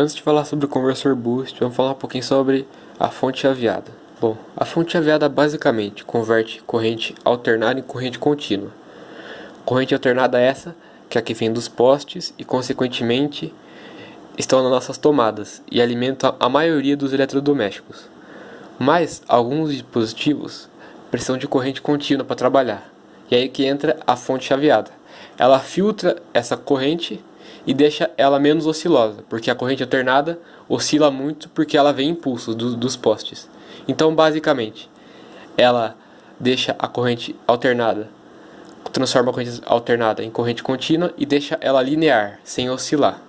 Antes de falar sobre o conversor boost, vamos falar um pouquinho sobre a fonte chaveada. Bom, a fonte chaveada basicamente converte corrente alternada em corrente contínua. Corrente alternada é essa, que é a que vem dos postes e consequentemente estão nas nossas tomadas e alimentam a maioria dos eletrodomésticos. Mas alguns dispositivos precisam de corrente contínua para trabalhar. E aí que entra a fonte chaveada. Ela filtra essa corrente e deixa ela menos oscilosa, porque a corrente alternada oscila muito porque ela vem em impulsos dos postes. Então, basicamente, ela deixa a corrente alternada, transforma a corrente alternada em corrente contínua e deixa ela linear, sem oscilar.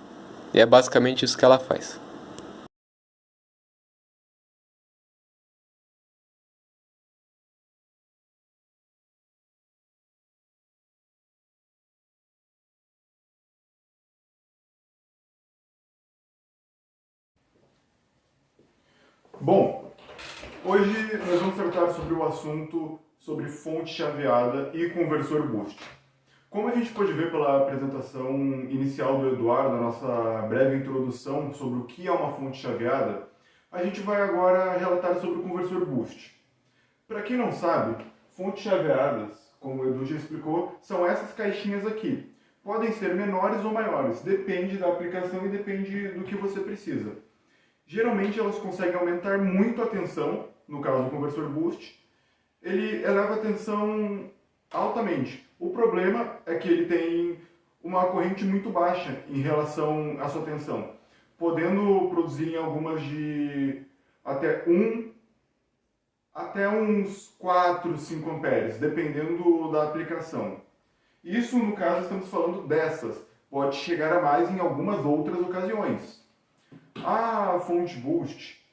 E é basicamente isso que ela faz. Bom, hoje nós vamos tratar sobre o assunto sobre fonte chaveada e conversor boost. Como a gente pode ver pela apresentação inicial do Eduardo, a nossa breve introdução sobre o que é uma fonte chaveada, a gente vai agora relatar sobre o conversor boost. Para quem não sabe, fontes chaveadas, como o Edu já explicou, são essas caixinhas aqui. Podem ser menores ou maiores, depende da aplicação e depende do que você precisa. Geralmente elas conseguem aumentar muito a tensão, no caso do conversor boost, ele eleva a tensão altamente. O problema é que ele tem uma corrente muito baixa em relação à sua tensão, podendo produzir em algumas de até uns 4, 5 amperes, dependendo da aplicação. Isso, no caso, estamos falando dessas. Pode chegar a mais em algumas outras ocasiões. A fonte boost,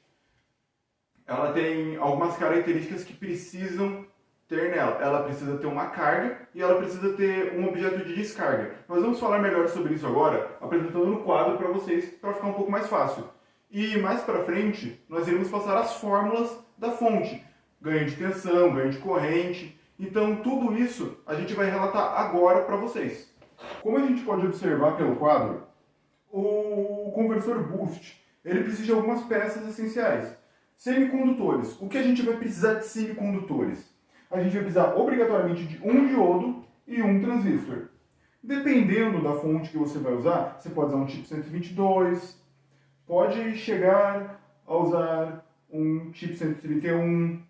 ela tem algumas características que precisam ter nela. Ela precisa ter uma carga e ela precisa ter um objeto de descarga. Nós vamos falar melhor sobre isso agora, apresentando no quadro para vocês, para ficar um pouco mais fácil. E mais para frente, nós iremos passar as fórmulas da fonte. Ganho de tensão, ganho de corrente. Então, tudo isso a gente vai relatar agora para vocês. Como a gente pode observar pelo quadro, o conversor boost, ele precisa de algumas peças essenciais. Semicondutores. O que a gente vai precisar de semicondutores? A gente vai precisar obrigatoriamente de um diodo e um transistor. Dependendo da fonte que você vai usar, você pode usar um chip 122, pode chegar a usar um chip 131,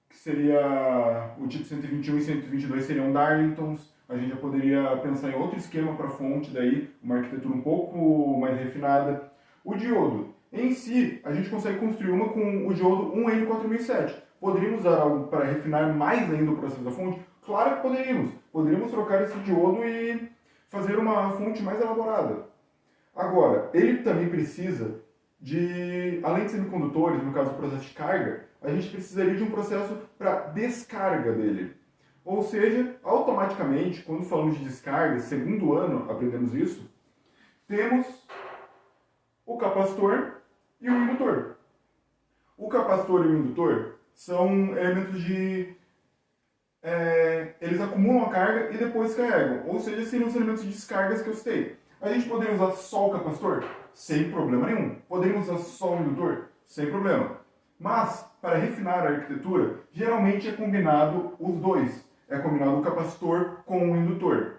que seria o chip 121 e 122 seriam Darlingtons. A gente já poderia pensar em outro esquema para a fonte, daí uma arquitetura um pouco mais refinada. O diodo, em si, a gente consegue construir uma com o diodo 1N4007. Poderíamos usar algo para refinar mais ainda o processo da fonte? Claro que poderíamos. Poderíamos trocar esse diodo e fazer uma fonte mais elaborada. Agora, ele também precisa de, além de semicondutores, no caso do processo de carga, a gente precisaria de um processo para descarga dele. Ou seja, automaticamente, quando falamos de descarga, segundo ano aprendemos isso, temos o capacitor e o indutor. O capacitor e o indutor são elementos de... eles acumulam a carga e depois carregam. Ou seja, seriam os elementos de descargas que eu citei. A gente poderia usar só o capacitor? Sem problema nenhum. Poderíamos usar só o indutor? Sem problema. Mas, para refinar a arquitetura, geralmente é combinado os dois. É combinado o capacitor com o indutor,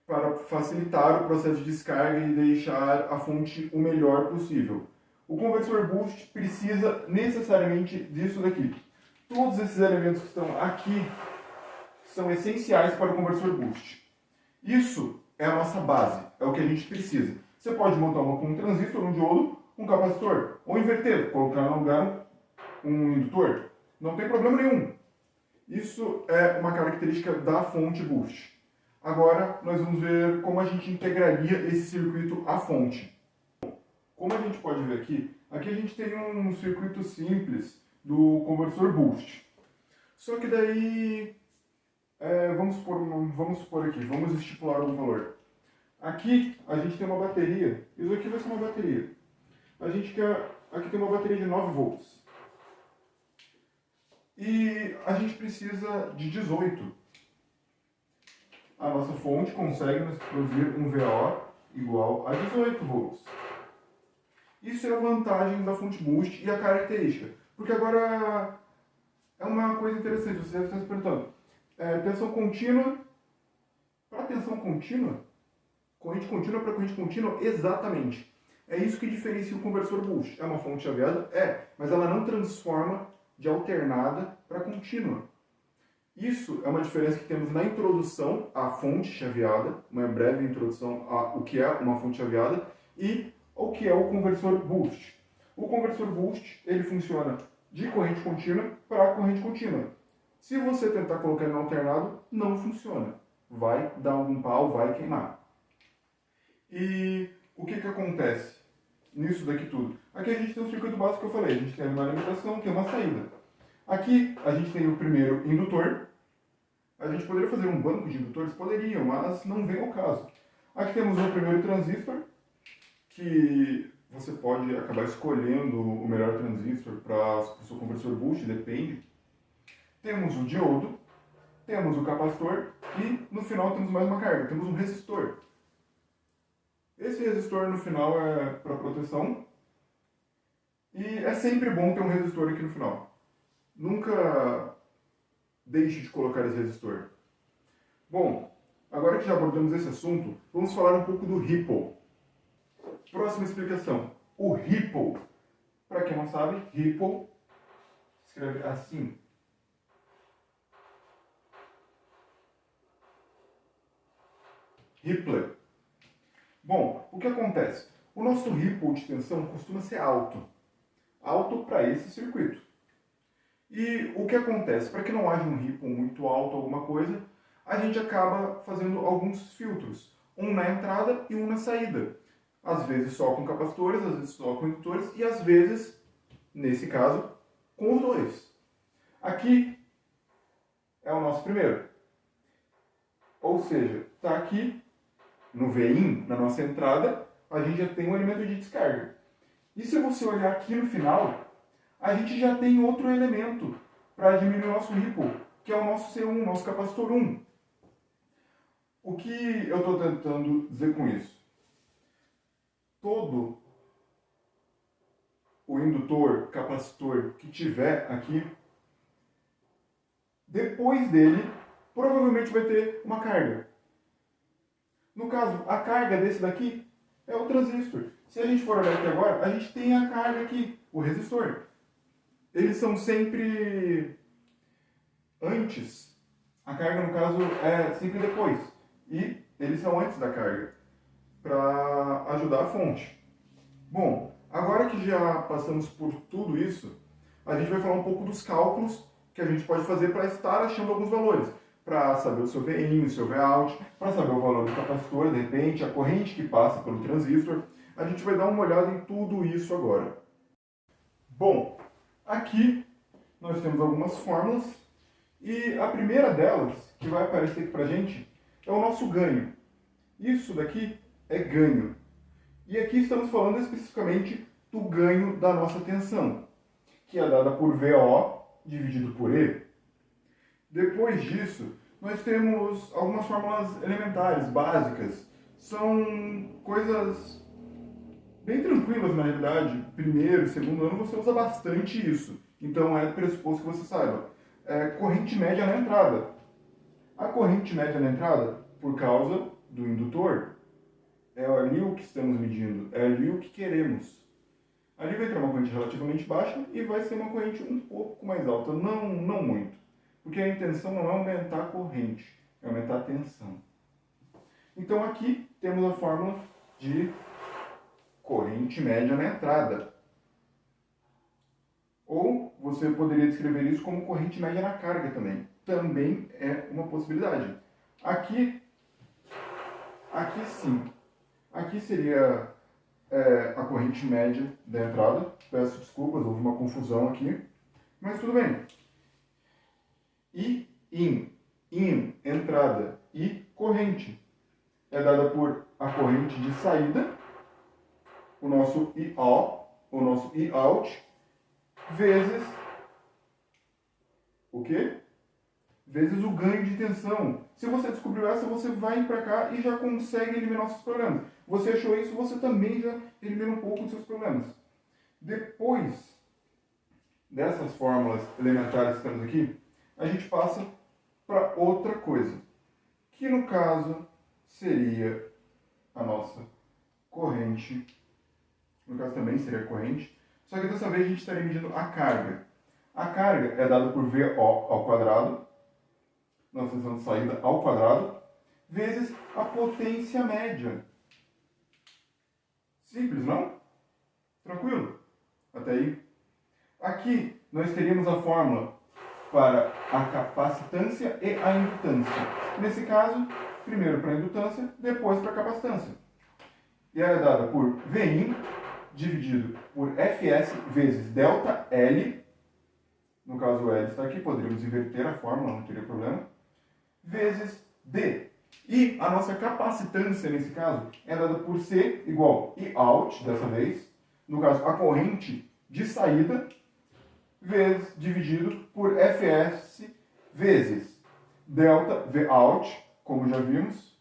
para facilitar o processo de descarga e deixar a fonte o melhor possível. O conversor boost precisa necessariamente disso daqui. Todos esses elementos que estão aqui são essenciais para o conversor boost. Isso é a nossa base, é o que a gente precisa. Você pode montar uma com um transistor, um diodo, um capacitor, ou inverter, colocar no lugar um indutor. Não tem problema nenhum. Isso é uma característica da fonte boost. Agora, nós vamos ver como a gente integraria esse circuito à fonte. Como a gente pode ver aqui a gente tem um circuito simples do conversor boost. Só que daí, vamos supor aqui, vamos estipular um valor. Aqui a gente tem uma bateria, isso aqui vai ser uma bateria. Aqui tem uma bateria de 9 volts. E a gente precisa de 18. A nossa fonte consegue nos produzir um VO igual a 18 volts. Isso é a vantagem da fonte boost e a característica. Porque agora é uma coisa interessante, você deve estar se perguntando. Tensão contínua para tensão contínua? Corrente contínua para corrente contínua? Exatamente. É isso que diferencia o conversor boost. É uma fonte chaveada? É, mas ela não transforma de alternada para contínua. Isso é uma diferença que temos na introdução à fonte chaveada, uma breve introdução ao que é uma fonte chaveada e o que é o conversor boost. O conversor boost, ele funciona de corrente contínua para corrente contínua. Se você tentar colocar ele no alternado, não funciona. Vai dar algum pau, vai queimar. E o que acontece nisso daqui tudo? Aqui a gente tem o circuito básico que eu falei. A gente tem uma alimentação, tem uma saída. Aqui a gente tem o primeiro indutor. A gente poderia fazer um banco de indutores? Poderia, mas não vem ao caso. Aqui temos o primeiro transistor, que você pode acabar escolhendo o melhor transistor para o seu conversor boost, depende. Temos o diodo, temos o capacitor e no final temos mais uma carga, temos um resistor. Esse resistor no final é para proteção e é sempre bom ter um resistor aqui no final. Nunca deixe de colocar esse resistor. Bom, agora que já abordamos esse assunto, vamos falar um pouco do Ripple. Próxima explicação. O Ripple. Para quem não sabe, Ripple escreve assim. Ripple. Bom, o que acontece? O nosso Ripple de tensão costuma ser alto. Alto para esse circuito. E o que acontece? Para que não haja um Ripple muito alto, alguma coisa, a gente acaba fazendo alguns filtros. Um na entrada e um na saída. Às vezes só com capacitores, às vezes só com indutores e às vezes, nesse caso, com os dois. Aqui é o nosso primeiro. Ou seja, está aqui no VIN, na nossa entrada, a gente já tem um elemento de descarga. E se você olhar aqui no final, a gente já tem outro elemento para diminuir o nosso Ripple, que é o nosso C1, nosso capacitor 1. O que eu estou tentando dizer com isso? Todo o indutor, capacitor que tiver aqui, depois dele, provavelmente vai ter uma carga. No caso, a carga desse daqui é o transistor. Se a gente for olhar aqui agora, a gente tem a carga aqui, o resistor. Eles são sempre antes. A carga, no caso, é sempre depois. E eles são antes da carga, para ajudar a fonte. Bom, agora que já passamos por tudo isso, a gente vai falar um pouco dos cálculos que a gente pode fazer para estar achando alguns valores. Para saber o seu VIN, o seu Vout, para saber o valor do capacitor, de repente, a corrente que passa pelo transistor. A gente vai dar uma olhada em tudo isso agora. Bom, aqui nós temos algumas fórmulas e a primeira delas, que vai aparecer aqui para a gente, é o nosso ganho. Isso daqui é ganho. E aqui estamos falando especificamente do ganho da nossa tensão, que é dada por VO dividido por E. Depois disso, nós temos algumas fórmulas elementares, básicas. São coisas bem tranquilas na realidade. Primeiro, segundo ano você usa bastante isso. Então é pressuposto que você saiba. Corrente média na entrada. A corrente média na entrada, por causa do indutor, é ali o que estamos medindo, é ali o que queremos. Ali vai entrar uma corrente relativamente baixa e vai ser uma corrente um pouco mais alta, não muito. Porque a intenção não é aumentar a corrente, é aumentar a tensão. Então aqui temos a fórmula de corrente média na entrada. Ou você poderia descrever isso como corrente média na carga também. Também é uma possibilidade. Aqui sim. Aqui seria a corrente média da entrada. Peço desculpas, houve uma confusão aqui. Mas tudo bem. I, in, entrada e corrente. É dada por a corrente de saída, o nosso IO, o nosso IOUT, vezes o quê? Vezes o ganho de tensão. Se você descobriu essa, você vai para cá e já consegue eliminar nossos problemas. Você achou isso, você também já elimina um pouco dos seus problemas. Depois dessas fórmulas elementares que temos aqui, a gente passa para outra coisa, que no caso seria a nossa corrente. No caso também seria corrente, só que dessa vez a gente estaria medindo a carga. A carga é dada por VO ao quadrado, nossa tensão de saída ao quadrado, vezes a potência média. Simples, não? Tranquilo? Até aí. Aqui nós teríamos a fórmula para a capacitância e a indutância. Nesse caso, primeiro para a indutância, depois para a capacitância. E ela é dada por Vin dividido por Fs vezes delta L, no caso o L está aqui, poderíamos inverter a fórmula, não teria problema, vezes D. E a nossa capacitância, nesse caso, é dada por C igual I out, dessa vez, no caso a corrente de saída, vezes, dividido por Fs vezes delta V out, como já vimos,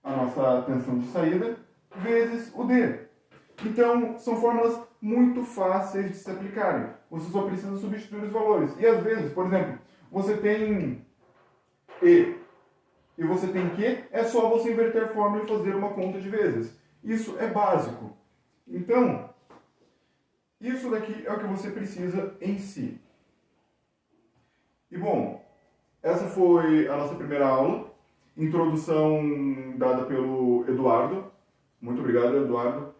a nossa tensão de saída, vezes o D. Então, são fórmulas muito fáceis de se aplicarem. Você só precisa substituir os valores. E às vezes, por exemplo, você tem e você tem Q, é só você inverter a fórmula e fazer uma conta de vezes. Isso é básico. Então, isso daqui é o que você precisa em si. E bom, essa foi a nossa primeira aula. Introdução dada pelo Eduardo. Muito obrigado, Eduardo.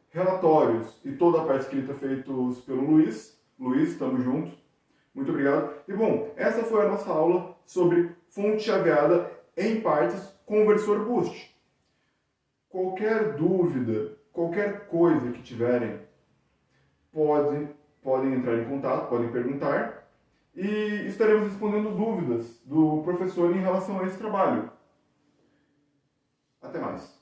Relatórios e toda a parte escrita feitos pelo Luiz. Luiz, estamos juntos. Muito obrigado. E bom, essa foi a nossa aula sobre fonte chaveada em partes, conversor boost. Qualquer dúvida, qualquer coisa que tiverem, podem entrar em contato, podem perguntar e estaremos respondendo dúvidas do professor em relação a esse trabalho. Até mais.